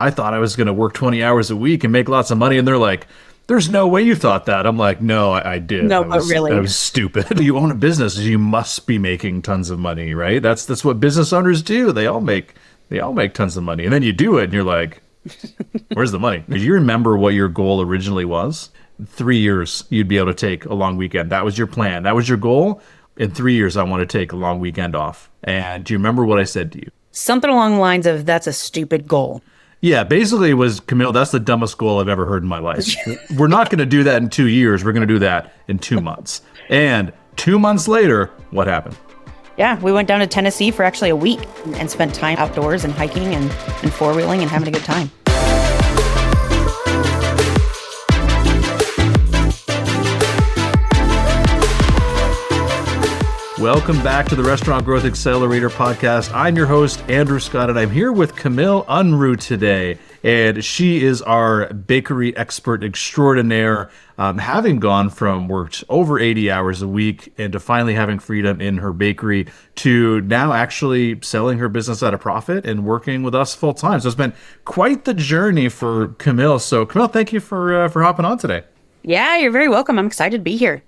I thought I was going to work 20 hours a week and make lots of money. And they're like, there's no way you thought that. I'm like, no, I did. No, but really. I was stupid. You own a business, you must be making tons of money, right? That's what business owners do. They all make tons of money. And then you do it and you're like, where's the money? Do you remember what your goal originally was? 3 years, you'd be able to take a long weekend. That was your plan. That was your goal. In 3 years, I want to take a long weekend off. And do you remember what I said to you? Something along the lines of, that's a stupid goal. Yeah, basically it was, Camille, that's the dumbest goal I've ever heard in my life. We're not going to do that in 2 years. We're going to do that in 2 months. And 2 months later, what happened? Yeah, we went down to Tennessee for actually a week and spent time outdoors and hiking and four-wheeling and having a good time. Welcome back to the Restaurant Growth Accelerator Podcast. I'm your host, Andrew Scott, and I'm here with Camile Sue today. And she is our bakery expert extraordinaire, having gone from worked over 80 hours a week and to finally having freedom in her bakery to now actually selling her business at a profit and working with us full time. So it's been quite the journey for Camile. So Camile, thank you for hopping on today. Yeah, you're very welcome. I'm excited to be here.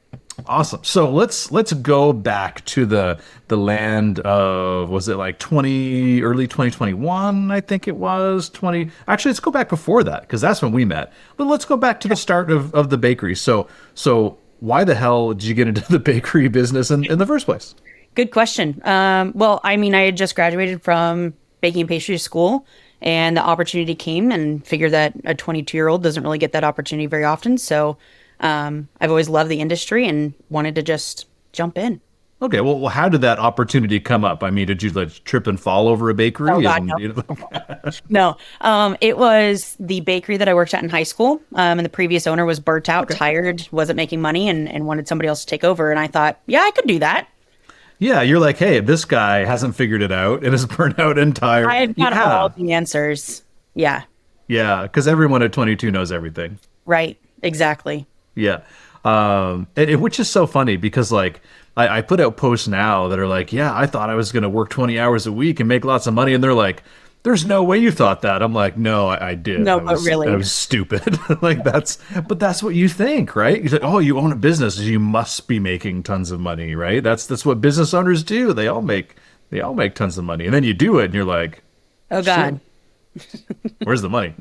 Awesome. So let's go back to the land of, was it like early 2021? I think it was 20. Actually, let's go back before that because that's when we met. But let's go back to the start of the bakery. So why the hell did you get into the bakery business in the first place? Good question. Well, I mean, I had just graduated from baking and pastry school, and the opportunity came, and figured that a 22-year-old doesn't really get that opportunity very often. So I've always loved the industry and wanted to just jump in. Okay, well, how did that opportunity come up? I mean, did you like trip and fall over a bakery? Oh, God, no. No, it was the bakery that I worked at in high school. And the previous owner was burnt out, tired, wasn't making money, and wanted somebody else to take over. And I thought, yeah, I could do that. Yeah, you're like, hey, this guy hasn't figured it out and is burnt out and tired. I had got all the answers. Yeah. Yeah, because everyone at 22 knows everything. Right, exactly. Yeah. Which is so funny because like I put out posts now that are like, yeah, I thought I was going to work 20 hours a week and make lots of money. And they're like, there's no way you thought that. I'm like, no, I did. No, but really. I was stupid. Like but that's what you think, right? You're like, oh, you own a business. You must be making tons of money, right? That's what business owners do. They all make tons of money. And then you do it and you're like, oh God. Where's the money?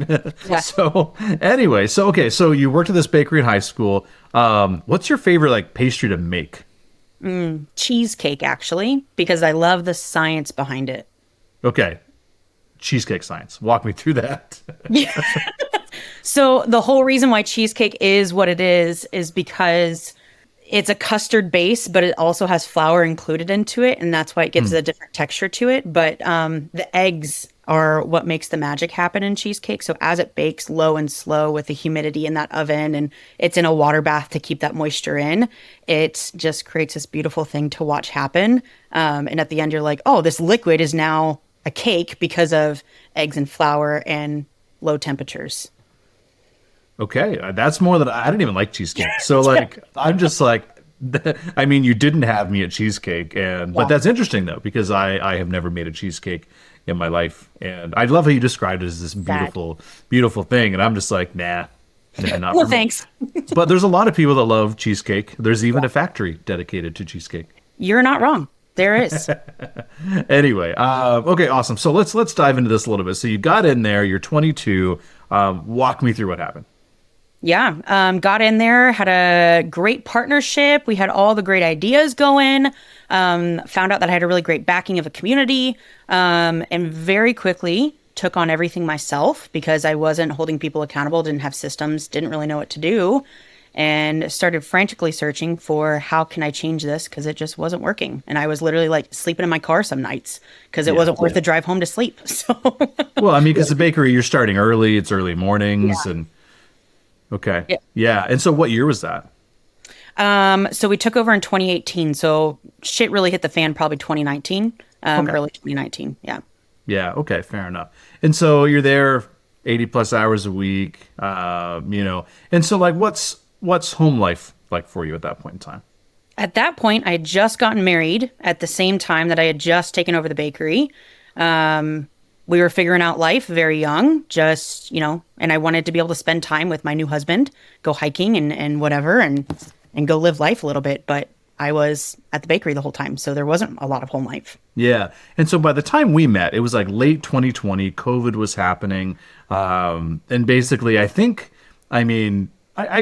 Yeah. So anyway, so you worked at this bakery in high school. What's your favorite like pastry to make? Cheesecake, actually, because I love the science behind it. Okay. Cheesecake science. Walk me through that. Yeah. So the whole reason why cheesecake is what it is because it's a custard base, but it also has flour included into it. And that's why it gives a different texture to it. But the eggs are what makes the magic happen in cheesecake. So as it bakes low and slow with the humidity in that oven, and it's in a water bath to keep that moisture in, it just creates this beautiful thing to watch happen. And at the end, you're like, oh, this liquid is now a cake because of eggs and flour and low temperatures. Okay, that's more than I didn't even like cheesecake. So like, I'm just like, I mean, you didn't have me at cheesecake, but that's interesting though because I have never made a cheesecake in my life, and I love how you described it as this beautiful thing, and I'm just like, nah, not well, thanks. But there's a lot of people that love cheesecake. There's even a factory dedicated to cheesecake. You're not wrong. There is. Anyway, okay, awesome. So let's dive into this a little bit. So you got in there, you're 22. Walk me through what happened. Yeah, got in there, had a great partnership. We had all the great ideas going. Found out that I had a really great backing of a community, and very quickly took on everything myself because I wasn't holding people accountable, didn't have systems, didn't really know what to do, and started frantically searching for how can I change this because it just wasn't working. And I was literally like sleeping in my car some nights because it wasn't worth the drive home to sleep. So, well, I mean, because the bakery, you're starting early, it's early mornings and okay. Yeah. And so what year was that? So we took over in 2018. So shit really hit the fan probably 2019, early 2019. Yeah. Yeah. Okay. Fair enough. And so you're there 80 plus hours a week, and so like, what's home life like for you at that point in time? At that point, I had just gotten married at the same time that I had just taken over the bakery. we were figuring out life very young, just, and I wanted to be able to spend time with my new husband, go hiking and whatever, and go live life a little bit. But I was at the bakery the whole time, so there wasn't a lot of home life. Yeah. And so by the time we met, it was like late 2020, COVID was happening. And basically, I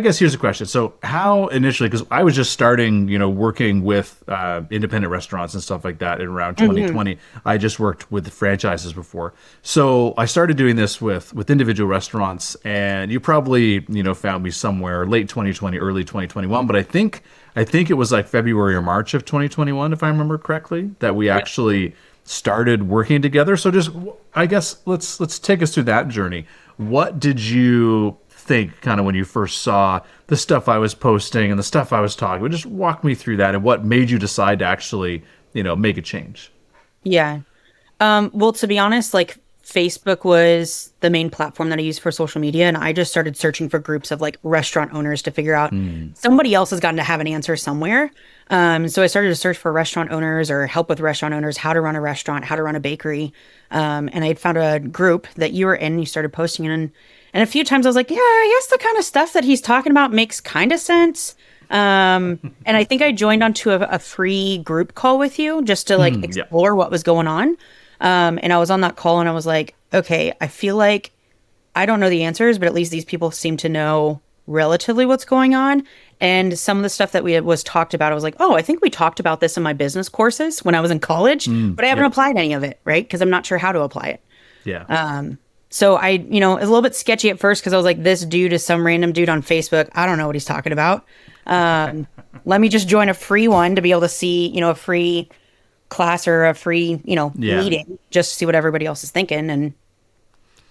guess here's a question. So how initially, because I was just starting, working with independent restaurants and stuff like that in around 2020. I just worked with franchises before. So I started doing this with individual restaurants, and you probably, found me somewhere late 2020, early 2021. But I think it was like February or March of 2021, if I remember correctly, that we actually started working together. So just, I guess, let's take us through that journey. What did you think kind of when you first saw the stuff I was posting and the stuff I was talking about? Just walk me through that and what made you decide to actually, make a change. Yeah. Well, to be honest, like Facebook was the main platform that I used for social media. And I just started searching for groups of like restaurant owners to figure out somebody else has gotten to have an answer somewhere. So I started to search for restaurant owners or help with restaurant owners, how to run a restaurant, how to run a bakery. And I had found a group that you were in, you started posting in. And a few times I was like, yeah, I guess the kind of stuff that he's talking about makes kind of sense. And I think I joined onto a free group call with you just to like explore what was going on. And I was on that call and I was like, okay, I feel like I don't know the answers, but at least these people seem to know relatively what's going on. And some of the stuff that was talked about, I was like, oh, I think we talked about this in my business courses when I was in college, but I haven't applied any of it, right? Because I'm not sure how to apply it. Yeah. So I, it was a little bit sketchy at first because I was like, this dude is some random dude on Facebook. I don't know what he's talking about. Let me just join a free one to be able to see, a free class or a free, meeting, just to see what everybody else is thinking. And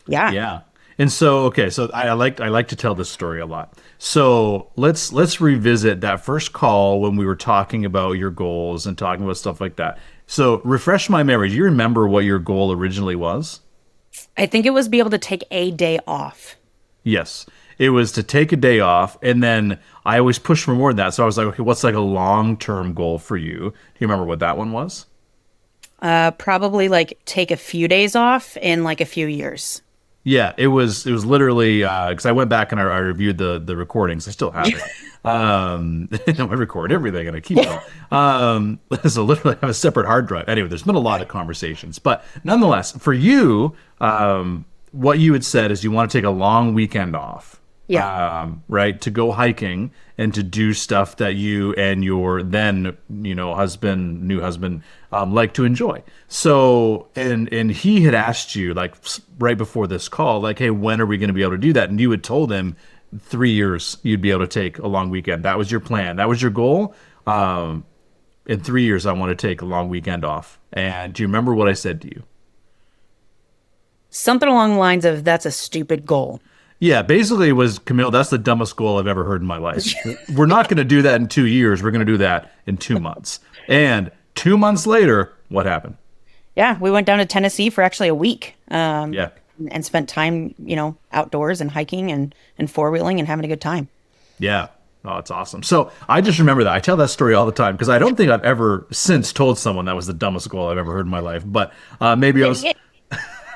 yeah. And so, okay, so I like to tell this story a lot. So let's revisit that first call when we were talking about your goals and talking about stuff like that. So refresh my memory. Do you remember what your goal originally was? I think it was be able to take a day off. Yes, it was to take a day off. And then I always push for more than that. So I was like, okay, what's like a long-term goal for you? Do you remember what that one was? Probably like take a few days off in like a few years. Yeah, it was literally, because I went back and I reviewed the recordings. I still have it. I record everything and I keep them. So literally I have a separate hard drive. Anyway, there's been a lot of conversations. But nonetheless, for you, what you had said is you want to take a long weekend off. Yeah. Right, to go hiking and to do stuff that you and your then, new husband, like to enjoy. So, and he had asked you like right before this call, like, hey, when are we going to be able to do that? And you had told him 3 years you'd be able to take a long weekend. That was your plan. That was your goal. In 3 years, I want to take a long weekend off. And do you remember what I said to you? Something along the lines of, that's a stupid goal. Yeah, basically it was, Camille, that's the dumbest goal I've ever heard in my life. We're not going to do that in 2 years. We're going to do that in 2 months. And 2 months later, what happened? Yeah, we went down to Tennessee for actually a week. And spent time, outdoors and hiking and four-wheeling and having a good time. Yeah. Oh, it's awesome. So I just remember that. I tell that story all the time because I don't think I've ever since told someone that was the dumbest goal I've ever heard in my life. But maybe I was...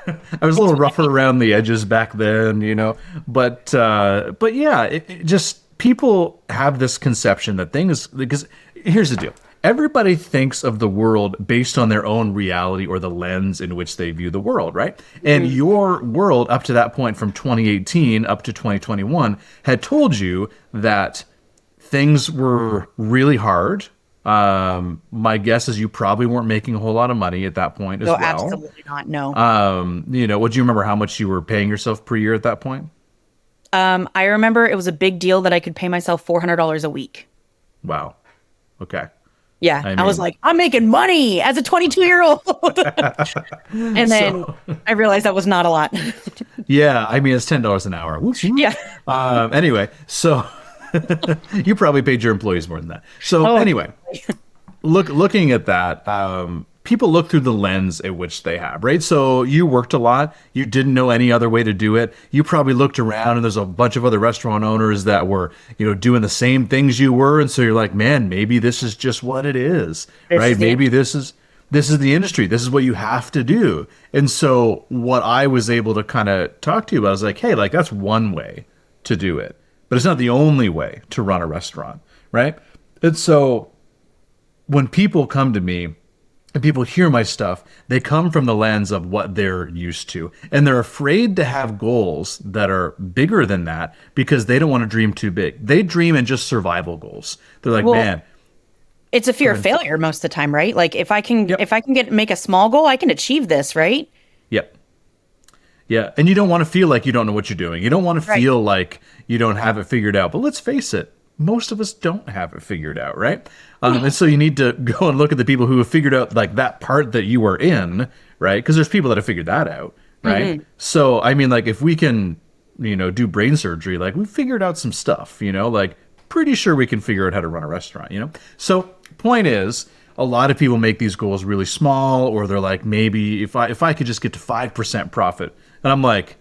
I was a little rougher around the edges back then, but yeah, it just people have this conception that things, because here's the deal. Everybody thinks of the world based on their own reality or the lens in which they view the world, right? And your world up to that point from 2018 up to 2021 had told you that things were really hard. My guess is you probably weren't making a whole lot of money at that point as well. No, absolutely not. No. Would you remember how much you were paying yourself per year at that point? I remember it was a big deal that I could pay myself $400 a week. Wow. Okay. Yeah. I was like, I'm making money as a 22-year-old. And then I realized that was not a lot. Yeah. I mean, it's $10 an hour. Yeah. Anyway, so you probably paid your employees more than that. So anyway, looking at that, people look through the lens at which they have, right? So you worked a lot. You didn't know any other way to do it. You probably looked around and there's a bunch of other restaurant owners that were, doing the same things you were. And so you're like, man, maybe this is just what it is, right? Maybe this is this is the industry. This is what you have to do. And so what I was able to kind of talk to you about, I was like, hey, like that's one way to do it, but it's not the only way to run a restaurant, right? And so when people come to me and people hear my stuff, they come from the lens of what they're used to. And they're afraid to have goals that are bigger than that because they don't want to dream too big. They dream in just survival goals. They're like, man. It's a fear of failure most of the time, right? Like if I can make a small goal, I can achieve this, right? Yep. Yeah. And you don't want to feel like you don't know what you're doing. You don't want to feel like you don't have it figured out. But let's face it, most of us don't have it figured out, right? And so you need to go and look at the people who have figured out like that part that you are in, right? Because there's people that have figured that out, right? Mm-hmm. So, I mean, like if we can, do brain surgery, like we figured out some stuff, like pretty sure we can figure out how to run a restaurant, So point is, a lot of people make these goals really small, or they're like, maybe if I could just get to 5% profit, and I'm like,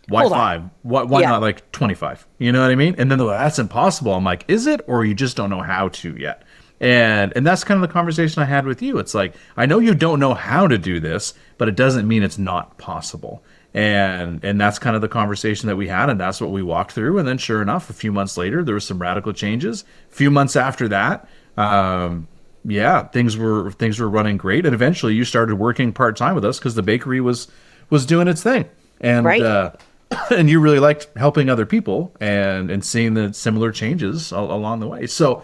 why 5? Why not like 25? You know what I mean? And then they're like, that's impossible. I'm like, is it, or you just don't know how to yet? And that's kind of the conversation I had with you. It's like, I know you don't know how to do this, but it doesn't mean it's not possible. And that's kind of the conversation that we had, and that's what we walked through. And then sure enough, a few months later, there were some radical changes. A few months after that, things were running great. And eventually you started working part-time with us because the bakery was doing its thing. And and you really liked helping other people and seeing the similar changes along the way. So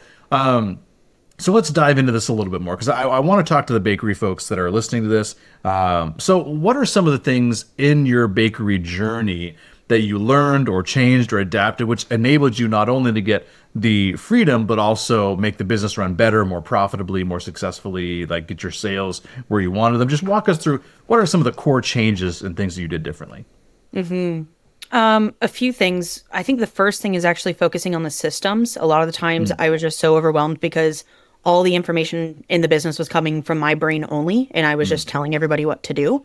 let's dive into this a little bit more, because I want to talk to the bakery folks that are listening to this. So what are some of the things in your bakery journey that you learned or changed or adapted, which enabled you not only to get the freedom, but also make the business run better, more profitably, more successfully, like get your sales where you wanted them? Just walk us through what are some of the core changes and things that you did differently? Mm-hmm. A few things. I think the first thing is actually focusing on the systems. A lot of the times I was just so overwhelmed because all the information in the business was coming from my brain only, and I was just telling everybody what to do.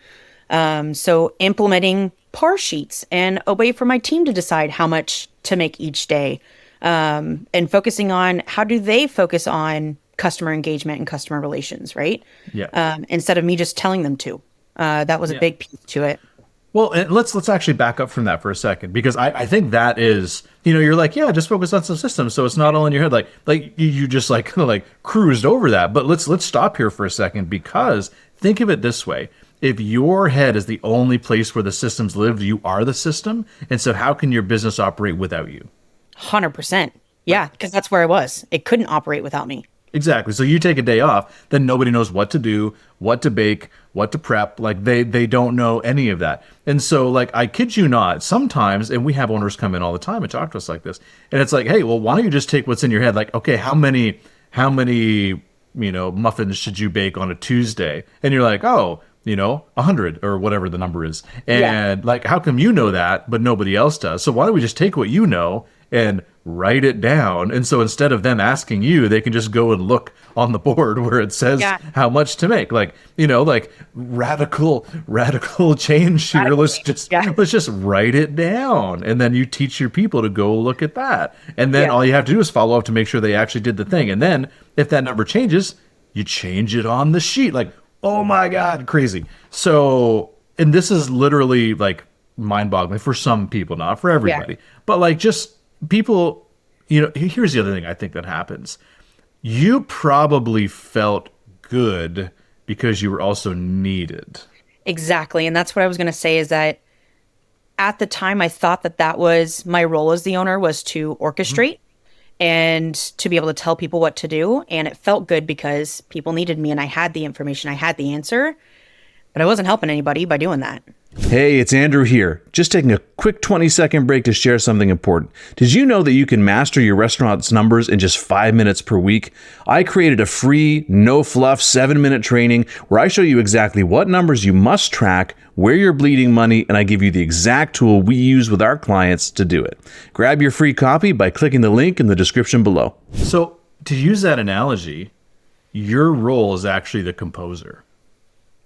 So implementing par sheets and a way for my team to decide how much to make each day, and focusing on how do they focus on customer engagement and customer relations, right? Yeah. Instead of me just telling them to. That was a big piece to it. Well, and let's actually back up from that for a second, because I think that is, you're like, yeah, just focus on some systems. So it's not all in your head, like you just like kind of like cruised over that. But let's stop here for a second, because think of it this way. If your head is the only place where the systems live, you are the system. And so how can your business operate without you? 100%. Yeah, because that's where I was. It couldn't operate without me. Exactly. So you take a day off, then nobody knows what to do, what to bake, what to prep. Like they don't know any of that. And so like, I kid you not, sometimes, and we have owners come in all the time and talk to us like this, and it's like, hey, well, why don't you just take what's in your head? Like, okay, how many, muffins should you bake on a Tuesday? And you're like, 100 or whatever the number is. And like, how come you know that, but nobody else does? So why don't we just take what you know and write it down? And so instead of them asking you, they can just go and look on the board where it says how much to make. Like, like radical change here. Let's just write it down. And then you teach your people to go look at that. And then all you have to do is follow up to make sure they actually did the thing. And then if that number changes, you change it on the sheet. Like, oh my God, crazy. So, and this is literally like mind-boggling for some people, not for everybody, but like just people, here's the other thing I think that happens. You probably felt good because you were also needed. Exactly. And that's what I was going to say, is that at the time I thought that was my role as the owner, was to orchestrate and to be able to tell people what to do. And it felt good because people needed me and I had the information, I had the answer, but I wasn't helping anybody by doing that. Hey, it's Andrew here. Just taking a quick 20-second break to share something important. Did you know that you can master your restaurant's numbers in just 5 minutes per week? I created a free, no-fluff 7-minute training where I show you exactly what numbers you must track, where you're bleeding money, and I give you the exact tool we use with our clients to do it. Grab your free copy by clicking the link in the description below. So to use that analogy, your role is actually the composer.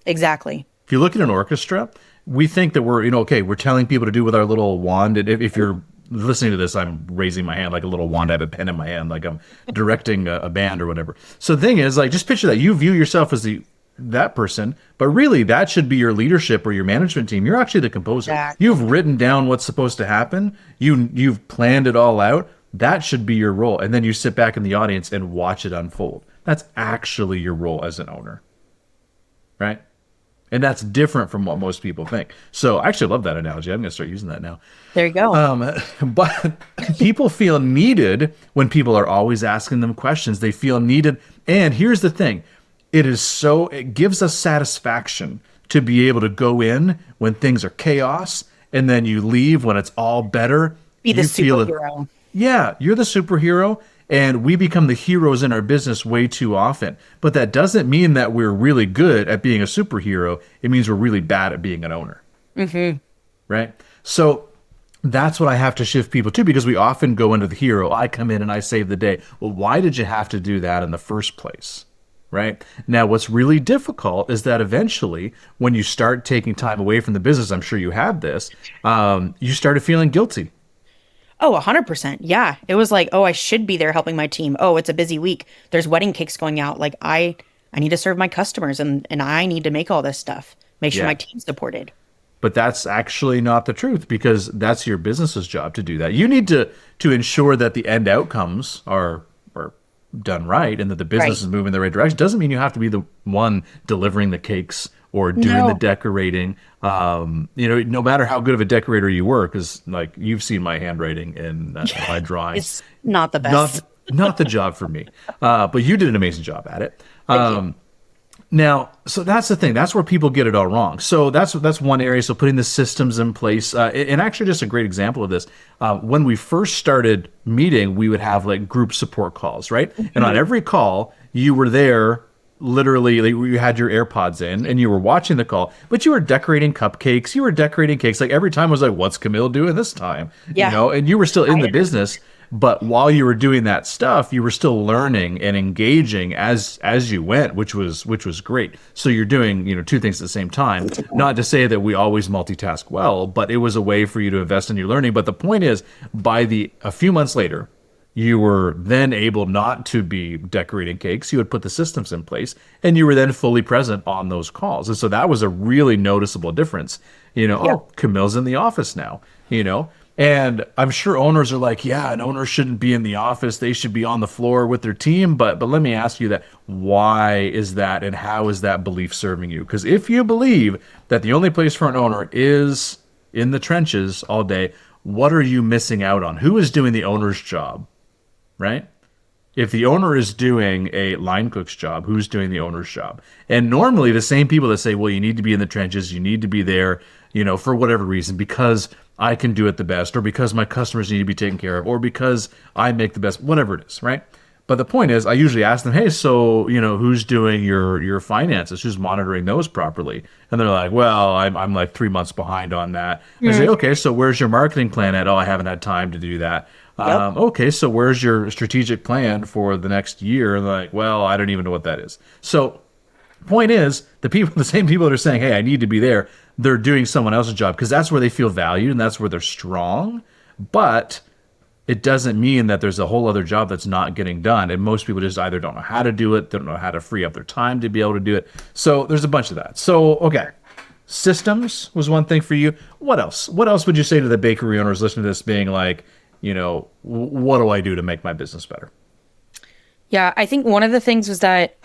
Exactly. If you look at an orchestra, we think that we're, we're telling people to do with our little wand. And if you're listening to this, I'm raising my hand like a little wand. I have a pen in my hand, like I'm directing a band or whatever. So the thing is, like, just picture that. You view yourself as the that person, but really that should be your leadership or your management team. You're actually the composer. Exactly. You've written down what's supposed to happen. You've planned it all out. That should be your role. And then you sit back in the audience and watch it unfold. That's actually your role as an owner, right? And that's different from what most people think. So I actually love that analogy. I'm going to start using that now. There you go. But people feel needed when people are always asking them questions. They feel needed. And here's the thing. It gives us satisfaction to be able to go in when things are chaos, and then you leave when it's all better. Be the superhero. Yeah, you're the superhero. And we become the heroes in our business way too often. But that doesn't mean that we're really good at being a superhero. It means we're really bad at being an owner. Mm-hmm. Right? So that's what I have to shift people to, because we often go into the hero. I come in and I save the day. Well, why did you have to do that in the first place? Right? Now, what's really difficult is that eventually, when you start taking time away from the business, I'm sure you have this, you started feeling guilty. Oh, 100%. Yeah. It was like, oh, I should be there helping my team. Oh, it's a busy week. There's wedding cakes going out. Like I need to serve my customers and I need to make all this stuff. Make sure my team's supported. But that's actually not the truth, because that's your business's job to do that. You need to ensure that the end outcomes are done right and that the business is moving in the right direction. Doesn't mean you have to be the one delivering the cakes or doing the decorating. No matter how good of a decorator you were, because like you've seen my handwriting in my drawings. It's not the best. Not the job for me. But you did an amazing job at it. Now, so that's the thing. That's where people get it all wrong. So that's one area. So putting the systems in place, and actually just a great example of this. When we first started meeting, we would have like group support calls, right? Mm-hmm. And on every call, you were there. Literally, like, you had your AirPods in and you were watching the call, but you were decorating cupcakes. You were decorating cakes. Like every time I was like, what's Camille doing this time? Yeah. And you were still in the business. But while you were doing that stuff, you were still learning and engaging as you went, which was great. So you're doing, two things at the same time. Not to say that we always multitask well, but it was a way for you to invest in your learning. But the point is, a few months later, you were then able not to be decorating cakes. You would put the systems in place, and you were then fully present on those calls. And so that was a really noticeable difference. Oh, Camille's in the office now, And I'm sure owners are like, yeah, an owner shouldn't be in the office. They should be on the floor with their team. But let me ask you that. Why is that, and how is that belief serving you? Because if you believe that the only place for an owner is in the trenches all day, what are you missing out on? Who is doing the owner's job, right? If the owner is doing a line cook's job, who's doing the owner's job? And normally the same people that say, well, you need to be in the trenches, you need to be there, for whatever reason, because I can do it the best, or because my customers need to be taken care of, or because I make the best, whatever it is, right? But the point is, I usually ask them, hey, so, who's doing your finances? Who's monitoring those properly? And they're like, well, I'm like 3 months behind on that. I say, okay, so where's your marketing plan at? Oh, I haven't had time to do that. Yep. Okay, so where's your strategic plan for the next year? And they're like, well, I don't even know what that is. So point is, the same people that are saying, hey, I need to be there, they're doing someone else's job, because that's where they feel valued and that's where they're strong. But it doesn't mean that there's a whole other job that's not getting done. And most people just either don't know how to do it, don't know how to free up their time to be able to do it. So there's a bunch of that. So, okay. Systems was one thing for you. What else? What else would you say to the bakery owners listening to this being like, what do I do to make my business better? Yeah, I think one of the things was that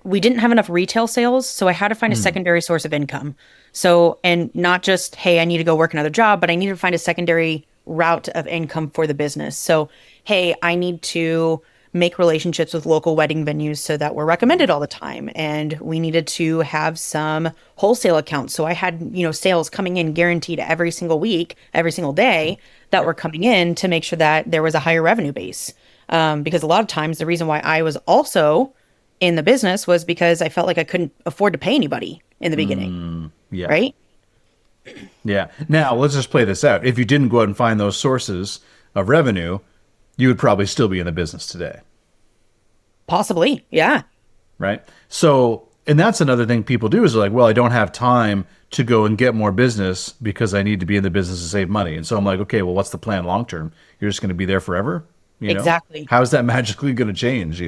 we didn't have enough retail sales, so I had to find a secondary source of income. So, and not just, hey, I need to go work another job, but I need to find a secondary route of income for the business. So, hey, I need to make relationships with local wedding venues so that we're recommended all the time. And we needed to have some wholesale accounts. So I had, sales coming in guaranteed every single week, every single day that were coming in to make sure that there was a higher revenue base. Because a lot of times the reason why I was also in the business was because I felt like I couldn't afford to pay anybody in the beginning. Yeah. Right? Yeah. Now let's just play this out. If you didn't go out and find those sources of revenue, you would probably still be in the business today. Possibly. Yeah. Right. So, and that's another thing people do is like, well, I don't have time to go and get more business because I need to be in the business to save money. And so I'm like, okay, well, what's the plan long term? You're just going to be there forever? Exactly. How is that magically going to change,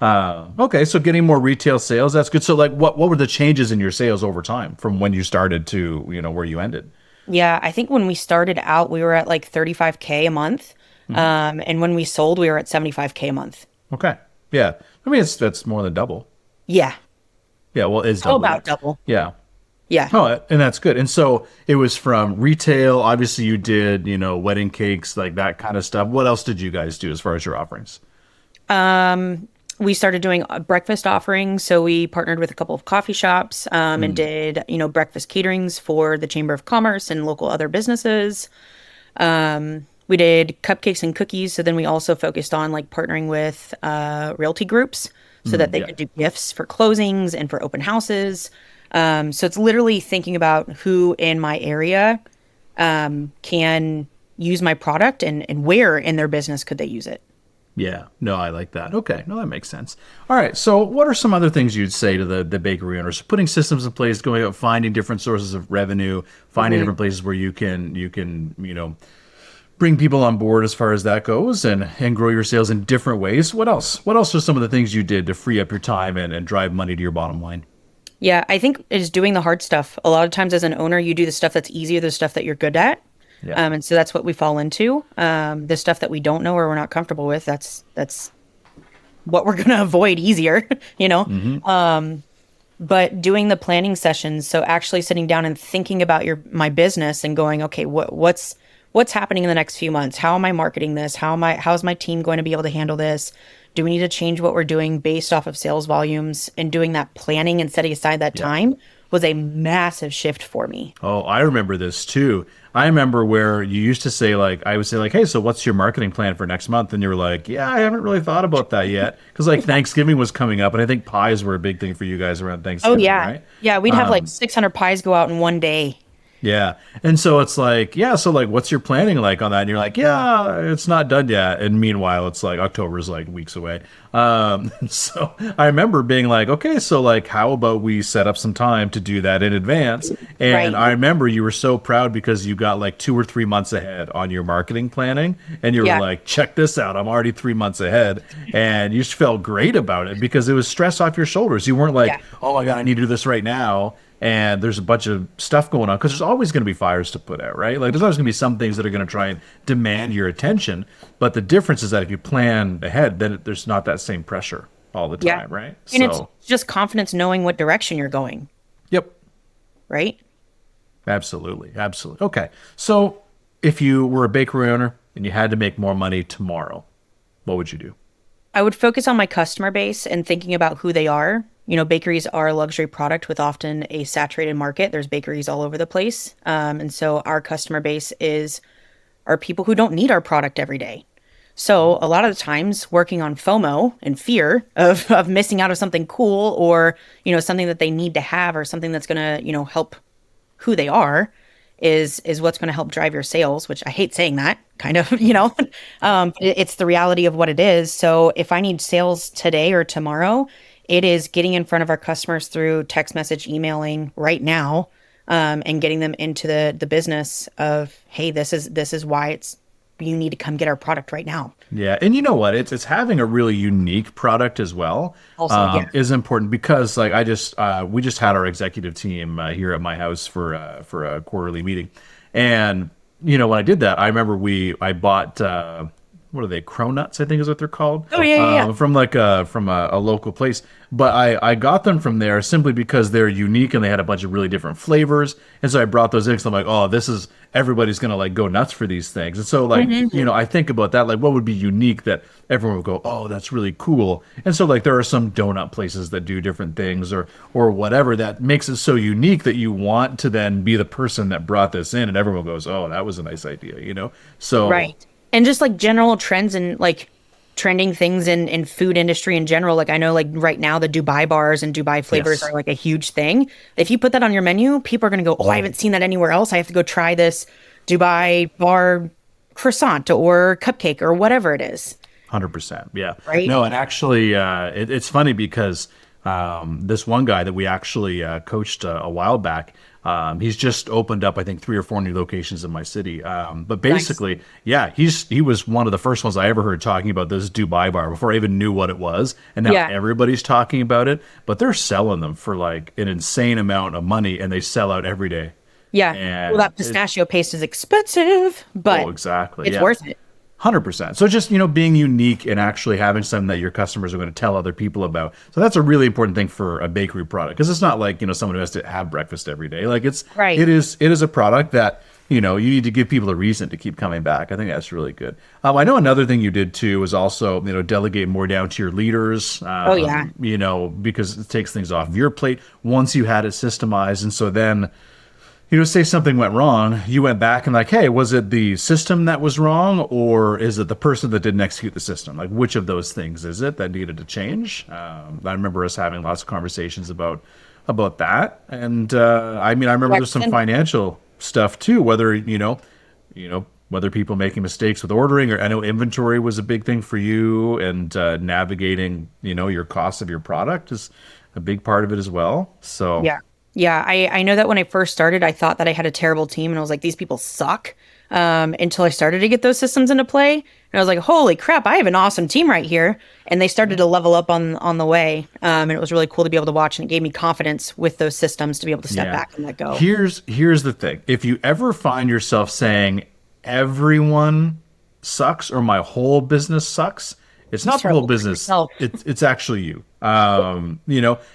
Okay, so getting more retail sales, that's good. So like what were the changes in your sales over time from when you started to, where you ended? Yeah, I think when we started out, we were at like 35K a month. And when we sold, we were at 75K a month. Okay. Yeah. I mean, that's more than double. Yeah. Yeah, well, it's Oh, double. about double. Yeah. Yeah. Oh, and that's good. And so it was from retail. Obviously, you did, wedding cakes, like that kind of stuff. What else did you guys do as far as your offerings? We started doing breakfast offerings. So we partnered with a couple of coffee shops and did, breakfast caterings for the Chamber of Commerce and local other businesses. We did cupcakes and cookies. So then we also focused on like partnering with realty groups so that they could do gifts for closings and for open houses. So it's literally thinking about who in my area can use my product and where in their business could they use it. Yeah, no, I like that. Okay, no, that makes sense. All right, so what are some other things you'd say to the bakery owners? Putting systems in place, going out, finding different sources of revenue, finding different places where you can bring people on board as far as that goes, and grow your sales in different ways. What else? What else are some of the things you did to free up your time and drive money to your bottom line? Yeah, I think it's doing the hard stuff. A lot of times as an owner, you do the stuff that's easier, the stuff that you're good at. Yeah. And so that's what we fall into. The stuff that we don't know or we're not comfortable with, that's what we're going to avoid easier, But doing the planning sessions, so actually sitting down and thinking about my business and going, okay, what's happening in the next few months? How am I marketing this? How's my team going to be able to handle this? Do we need to change what we're doing based off of sales volumes? And doing that planning and setting aside that time was a massive shift for me. Oh, I remember this too. I remember where you used to say, like, I would say, like, hey, so what's your marketing plan for next month? And you were like, yeah, I haven't really thought about that yet. Because, like, Thanksgiving was coming up, and I think pies were a big thing for you guys around Thanksgiving, right? Yeah, we'd have like 600 pies go out in one day. Yeah. And so it's like, so like, what's your planning like on that? And you're like, yeah, it's not done yet. And meanwhile, it's like October is like weeks away. So I remember being like, okay, so like, how about we set up some time to do that in advance? And I remember you were so proud because you got like 2 or 3 months ahead on your marketing planning. And you were like, check this out. I'm already 3 months ahead. And you just felt great about it because it was stress off your shoulders. You weren't like, oh my God, I need to do this right now. And there's a bunch of stuff going on because there's always going to be fires to put out, right? Like there's always going to be some things that are going to try and demand your attention. But the difference is that if you plan ahead, then there's not that same pressure all the time, right? And it's just confidence knowing what direction you're going. Yep. Right? Absolutely. Absolutely. Okay. So if you were a bakery owner and you had to make more money tomorrow, what would you do? I would focus on my customer base and thinking about who they are. Bakeries are a luxury product with often a saturated market. There's bakeries all over the place. And so our customer base are people who don't need our product every day. So a lot of the times working on FOMO and fear of missing out on something cool or, something that they need to have or something that's going to, help who they are is what's going to help drive your sales, which I hate saying that kind of, it's the reality of what it is. So if I need sales today or tomorrow, it is getting in front of our customers through text message, emailing right now, and getting them into the business of, hey, this is why you need to come get our product right now. Yeah, and you know what? It's having a really unique product as well. Also, is important because like we just had our executive team here at my house for a quarterly meeting, and when I did that, I remember I bought. What are they? Cronuts, I think is what they're called. Oh yeah. From a local place, but I got them from there simply because they're unique and they had a bunch of really different flavors, and so I brought those in. Because I'm like, oh, everybody's gonna like go nuts for these things, and so like I think about that, like what would be unique that everyone would go, oh, that's really cool, and so like there are some donut places that do different things or whatever that makes it so unique that you want to then be the person that brought this in, and everyone goes, oh, that was a nice idea, so right. And just like general trends and like trending things in food industry in general. Like I know like right now the Dubai bars and Dubai flavors are like a huge thing. If you put that on your menu, people are going to go, oh, I haven't seen that anywhere else. I have to go try this Dubai bar croissant or cupcake or whatever it is. 100%. Yeah. Right. No, and actually it's funny because This one guy that we actually coached a while back, he's just opened up, I think, 3 or 4 new locations in my city. But basically, he was one of the first ones I ever heard talking about this Dubai bar before I even knew what it was. And now everybody's talking about it, but they're selling them for like an insane amount of money, and they sell out every day. Yeah. And well, that pistachio paste is expensive, but exactly. it's worth it. 100%. So just, being unique and actually having something that your customers are going to tell other people about. So that's a really important thing for a bakery product, because it's not like, someone who has to have breakfast every day. Like it is a product that, you need to give people a reason to keep coming back. I think that's really good. I know another thing you did too was also, delegate more down to your leaders. Because it takes things off your plate once you had it systemized. And so then, say something went wrong, you went back and like, hey, was it the system that was wrong, or is it the person that didn't execute the system? Like, which of those things is it that needed to change? I remember us having lots of conversations about that. And I remember there's some financial stuff too, whether, whether people making mistakes with ordering, or I know inventory was a big thing for you, and navigating, your cost of your product is a big part of it as well. So Yeah, I know that when I first started, I thought that I had a terrible team, and I was like, these people suck, until I started to get those systems into play. And I was like, holy crap, I have an awesome team right here. And they started to level up on the way. And it was really cool to be able to watch, and it gave me confidence with those systems to be able to step back and let go. Here's the thing. If you ever find yourself saying everyone sucks or my whole business sucks, it's not the whole business. It's actually you. And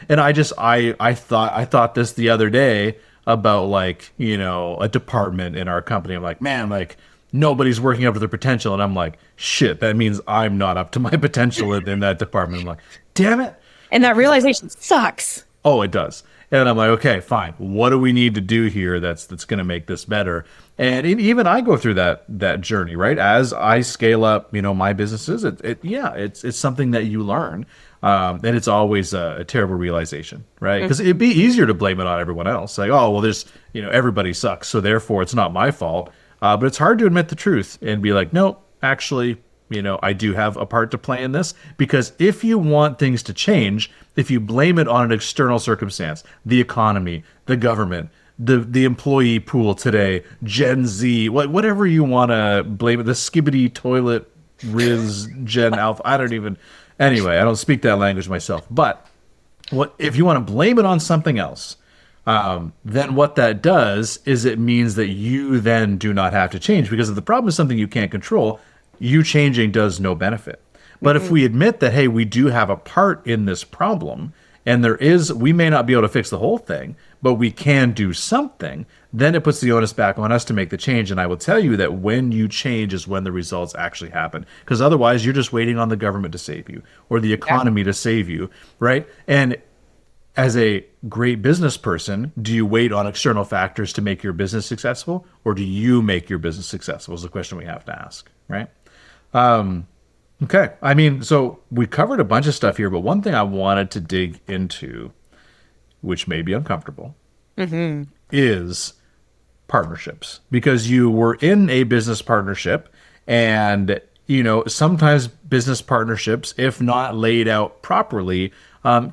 I thought this the other day about like, a department in our company. I'm like, man, like nobody's working up to their potential. And I'm like, shit, that means I'm not up to my potential in that department. I'm like, damn it. And that realization sucks. Oh, it does. And I'm like, okay, fine. What do we need to do here that's going to make this better? And even I go through that journey, right? As I scale up, my businesses, it's something that you learn. And it's always a terrible realization, right? Because it'd be easier to blame it on everyone else. Like, oh, well, there's, everybody sucks, so therefore it's not my fault. But it's hard to admit the truth and be like, no, actually, I do have a part to play in this. Because if you want things to change, if you blame it on an external circumstance, the economy, the government, the employee pool today, Gen Z, whatever you want to blame it, the skibbity toilet Riz Gen Alpha, anyway, I don't speak that language myself. But if you want to blame it on something else, then what that does is it means that you then do not have to change, because if the problem is something you can't control, you changing does no benefit. But if we admit that, hey, we do have a part in this problem, and we may not be able to fix the whole thing, but we can do something, then it puts the onus back on us to make the change. And I will tell you that when you change is when the results actually happen. Because otherwise, you're just waiting on the government to save you or the economy to save you, right? And as a great business person, do you wait on external factors to make your business successful, or do you make your business successful is the question we have to ask, right? Okay. So we covered a bunch of stuff here, but one thing I wanted to dig into, which may be uncomfortable, is partnerships. Because you were in a business partnership, and, sometimes business partnerships, if not laid out properly,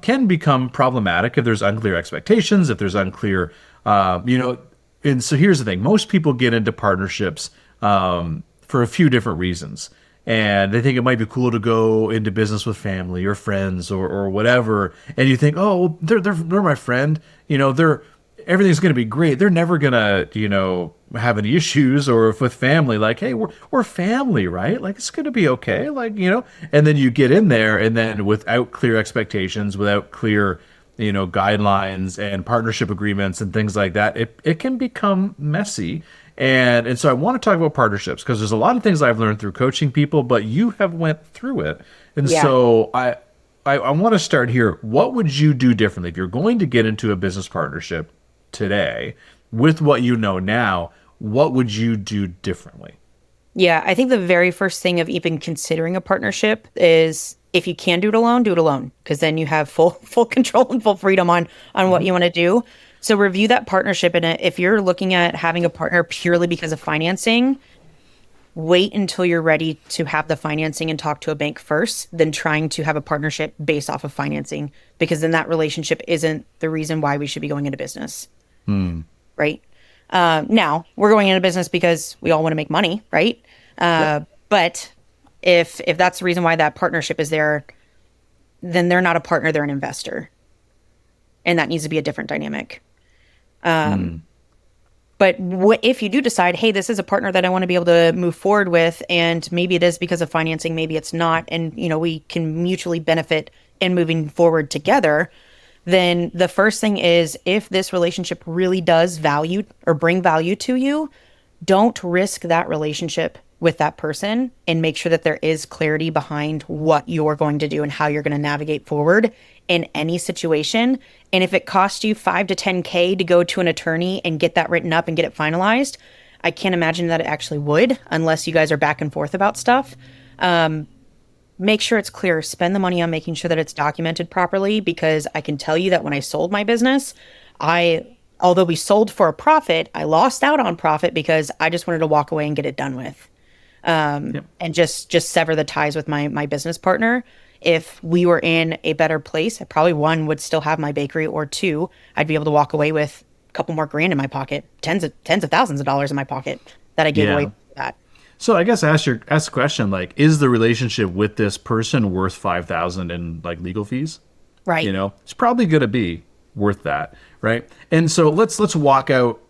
can become problematic if there's unclear expectations, if there's unclear, and so here's the thing. Most people get into partnerships for a few different reasons. And they think it might be cool to go into business with family or friends or whatever. And you think, oh, they're my friend. Everything's going to be great. They're never going to, have any issues. Or if with family, like, hey, we're family, right? Like, it's going to be okay. Like, and then you get in there, and then without clear expectations, without clear, guidelines and partnership agreements and things like that, it can become messy. And so I want to talk about partnerships, because there's a lot of things I've learned through coaching people, but you have went through it. And so I want to start here. What would you do differently if you're going to get into a business partnership today with what you know now? What would you do differently? Yeah, I think the very first thing of even considering a partnership is, if you can do it alone, because then you have full control and full freedom on what you want to do. So review that partnership. And if you're looking at having a partner purely because of financing, wait until you're ready to have the financing and talk to a bank first than trying to have a partnership based off of financing, because then that relationship isn't the reason why we should be going into business. Right? Now we're going into business because we all want to make money, right? But if that's the reason why that partnership is there, then they're not a partner, they're an investor. And that needs to be a different dynamic. But if you do decide, hey, this is a partner that I want to be able to move forward with, and maybe it is because of financing, maybe it's not, and we can mutually benefit in moving forward together, then the first thing is, if this relationship really does value or bring value to you, don't risk that relationship with that person, and make sure that there is clarity behind what you're going to do and how you're going to navigate forward in any situation. And if it costs you $5 to $10K to go to an attorney and get that written up and get it finalized, I can't imagine that it actually would, unless you guys are back and forth about stuff. Make sure it's clear. Spend the money on making sure that it's documented properly, because I can tell you that when I sold my business, although we sold for a profit, I lost out on profit because I just wanted to walk away and get it done with. And just sever the ties with my business partner. If we were in a better place, I probably, one, would still have my bakery, or two, I'd be able to walk away with a couple more grand in my pocket, tens of thousands of dollars in my pocket that I gave away for that. So I guess ask the question, like, is the relationship with this person worth $5,000 in like legal fees? Right. It's probably going to be worth that, right? And so let's walk out,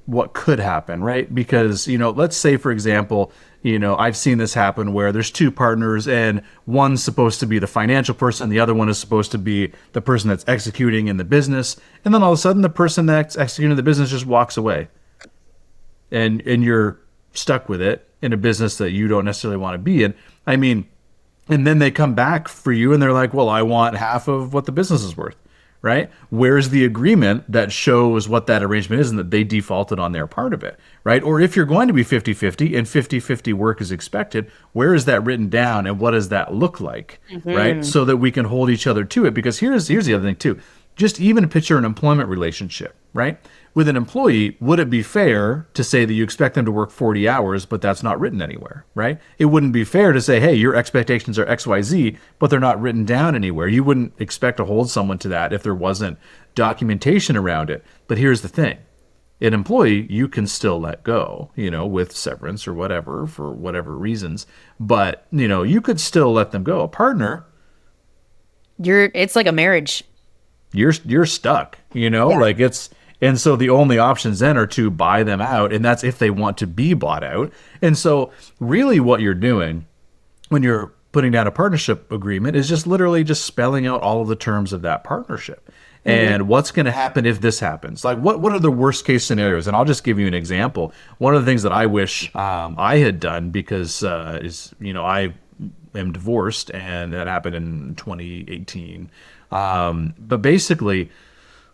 what could happen, right? Because, let's say, for example, I've seen this happen where there's two partners, and one's supposed to be the financial person, the other one is supposed to be the person that's executing in the business, and then all of a sudden the person that's executing the business just walks away, and you're stuck with it in a business that you don't necessarily want to be in. I mean, and then they come back for you and they're like, well, I want half of what the business is worth, right? Where's the agreement that shows what that arrangement is and that they defaulted on their part of it, right? Or if you're going to be 50-50 and 50-50 work is expected, where is that written down and what does that look like, right? So that we can hold each other to it. Because here's the other thing too. Just even picture an employment relationship, right? With an employee, would it be fair to say that you expect them to work 40 hours, but that's not written anywhere, right? It wouldn't be fair to say, hey, your expectations are XYZ, but they're not written down anywhere. You wouldn't expect to hold someone to that if there wasn't documentation around it. But here's the thing. An employee, you can still let go, with severance or whatever, for whatever reasons. But, you could still let them go. A partner, it's like a marriage. You're stuck, like it's. And so the only options then are to buy them out, and that's if they want to be bought out. And so really what you're doing when you're putting down a partnership agreement is just literally just spelling out all of the terms of that partnership. And what's going to happen if this happens? Like, what are the worst case scenarios? And I'll just give you an example. One of the things that I wish I had done, because I am divorced, and that happened in 2018. But basically,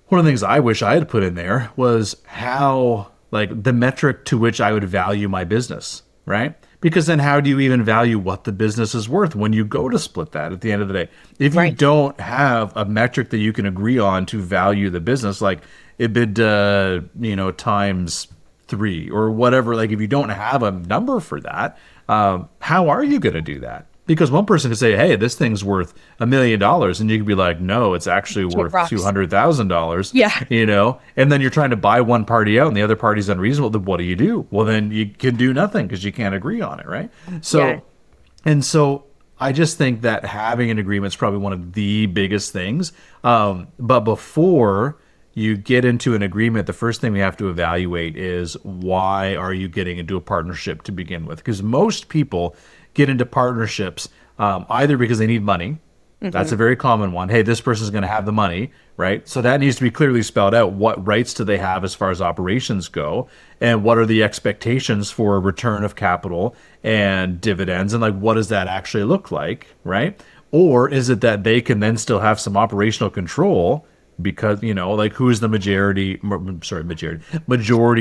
one of the things I wish I had put in there was how, like, the metric to which I would value my business, right? Because then how do you even value what the business is worth when you go to split that at the end of the day? If you don't have a metric that you can agree on to value the business, like EBITDA, times 3 or whatever, like if you don't have a number for that, how are you going to do that? Because one person could say, hey, this thing's worth $1 million. And you could be like, no, it's actually worth $200,000. Yeah. And then you're trying to buy one party out and the other party's unreasonable. Then what do you do? Well, then you can do nothing because you can't agree on it, right? So I just think that having an agreement is probably one of the biggest things. But before you get into an agreement, the first thing we have to evaluate is, why are you getting into a partnership to begin with? Because most people get into partnerships either because they need money. That's a very common one. Hey, this person's going to have the money, right? So that needs to be clearly spelled out. What rights do they have as far as operations go? And what are the expectations for a return of capital and dividends? And like, what does that actually look like, right? Or is it that they can then still have some operational control because, like, who's the majority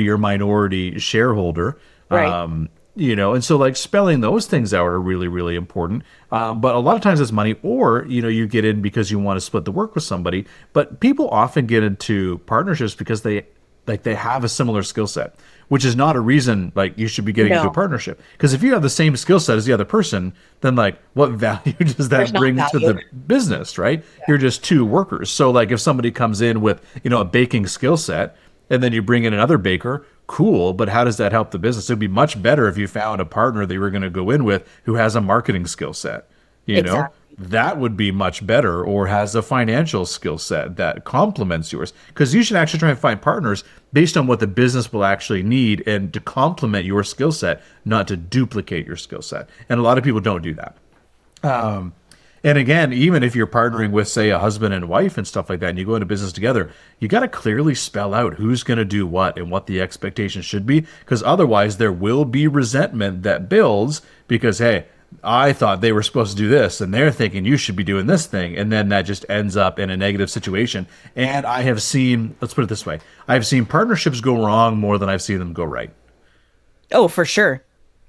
or minority shareholder? Right. And so like spelling those things out are really, really important. But a lot of times it's money, or, you get in because you want to split the work with somebody. But people often get into partnerships because they have a similar skill set, which is not a reason like you should be getting into a partnership. Because if you have the same skill set as the other person, then like what value does that bring to the business, right? Yeah. You're just two workers. So like if somebody comes in with, a baking skill set and then you bring in another baker, cool, but how does that help the business? It'd be much better if you found a partner that you were going to go in with who has a marketing skill set, you know? That would be much better, or has a financial skill set that complements yours. Because you should actually try and find partners based on what the business will actually need and to complement your skill set, not to duplicate your skill set. And a lot of people don't do that. And again, even if you're partnering with, say, a husband and wife and stuff like that, and you go into business together, you got to clearly spell out who's going to do what and what the expectation should be. Because otherwise, there will be resentment that builds because, hey, I thought they were supposed to do this and they're thinking you should be doing this thing. And then that just ends up in a negative situation. And I have seen, let's put it this way, I've seen partnerships go wrong more than I've seen them go right. Oh, for sure.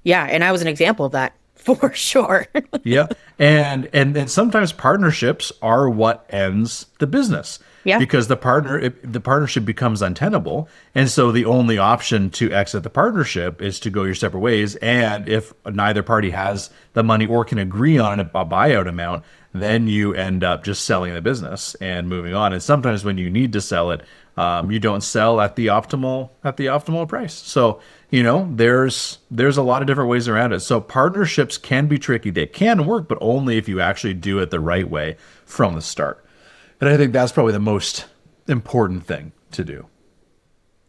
Yeah. And I was an example of that for sure. Yeah. And sometimes partnerships are what ends the business. Yeah. Because the partnership becomes untenable. And so the only option to exit the partnership is to go your separate ways. And if neither party has the money or can agree on a buyout amount, then you end up just selling the business and moving on. And sometimes when you need to sell it, you don't sell at the optimal price. So, there's a lot of different ways around it. So partnerships can be tricky. They can work, but only if you actually do it the right way from the start. And I think that's probably the most important thing to do.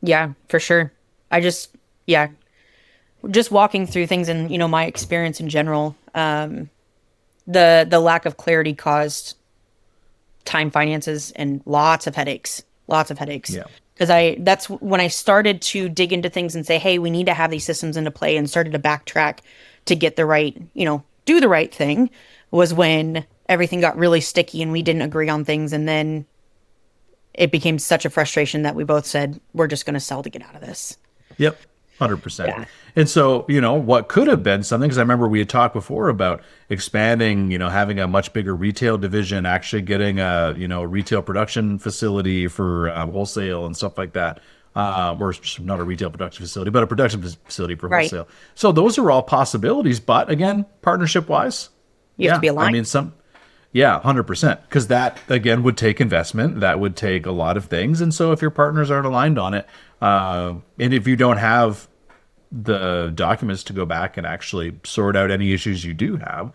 Yeah, for sure. Just walking through things and, my experience in general, the lack of clarity caused time, finances, and lots of headaches. Yeah. Because that's when I started to dig into things and say, hey, we need to have these systems into play, and started to backtrack to get the right, do the right thing, was when everything got really sticky and we didn't agree on things. And then it became such a frustration that we both said, we're just going to sell to get out of this. Yep. 100%. Yeah. And so, what could have been something, because I remember we had talked before about expanding, having a much bigger retail division, actually getting a, retail production facility for wholesale and stuff like that. Or not a retail production facility, but a production facility for wholesale. So those are all possibilities. But again, partnership wise, you have to be aligned. 100%. Because that, again, would take investment. That would take a lot of things. And so if your partners aren't aligned on it, and if you don't have the documents to go back and actually sort out any issues you do have,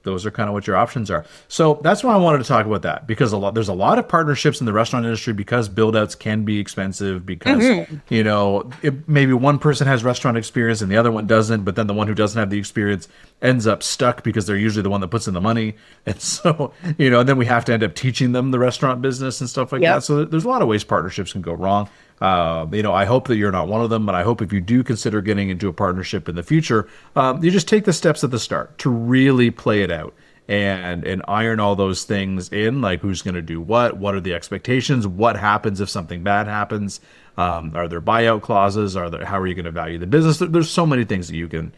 those are kind of what your options are. So that's why I wanted to talk about that, because there's a lot of partnerships in the restaurant industry, because build-outs can be expensive, because, maybe one person has restaurant experience and the other one doesn't, but then the one who doesn't have the experience ends up stuck because they're usually the one that puts in the money. And so, and then we have to end up teaching them the restaurant business and stuff like that. So there's a lot of ways partnerships can go wrong. I hope that you're not one of them, but I hope if you do consider getting into a partnership in the future, you just take the steps at the start to really play it out and iron all those things in, like who's going to do what are the expectations, what happens if something bad happens, are there buyout clauses, how are you going to value the business? There's so many things that you can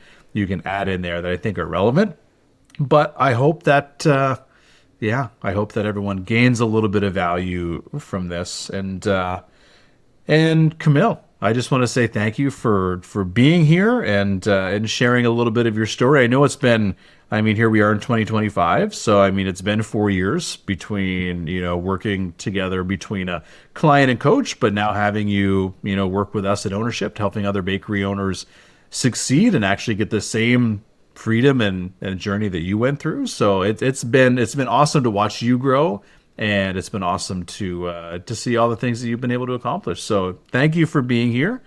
add in there that I think are relevant. But I hope that everyone gains a little bit of value from this. And Camile, I just want to say thank you for being here and sharing a little bit of your story. I know it's been, here we are in 2025. So, it's been 4 years between, working together between a client and coach, but now having you, work with us at Ownership, helping other bakery owners succeed and actually get the same freedom and journey that you went through. So it's been awesome to watch you grow. And it's been awesome to see all the things that you've been able to accomplish. So thank you for being here.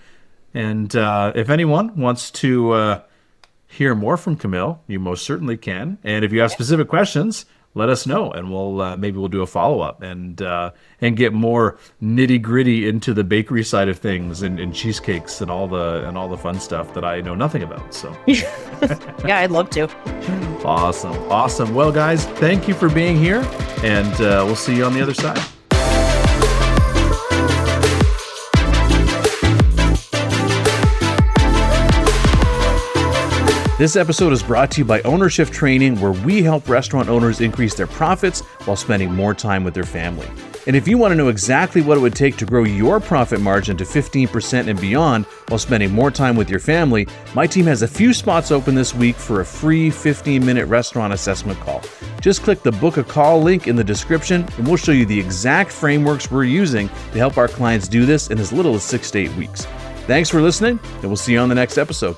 And if anyone wants to hear more from Camile, you most certainly can. And if you have specific questions, let us know, and we'll do a follow-up and get more nitty-gritty into the bakery side of things and cheesecakes and all the fun stuff that I know nothing about. So yeah, I'd love to. Awesome. Well, guys, thank you for being here, and we'll see you on the other side. This episode is brought to you by Ownership Training, where we help restaurant owners increase their profits while spending more time with their family. And if you want to know exactly what it would take to grow your profit margin to 15% and beyond while spending more time with your family, my team has a few spots open this week for a free 15-minute restaurant assessment call. Just click the book a call link in the description and we'll show you the exact frameworks we're using to help our clients do this in as little as 6 to 8 weeks. Thanks for listening, and we'll see you on the next episode.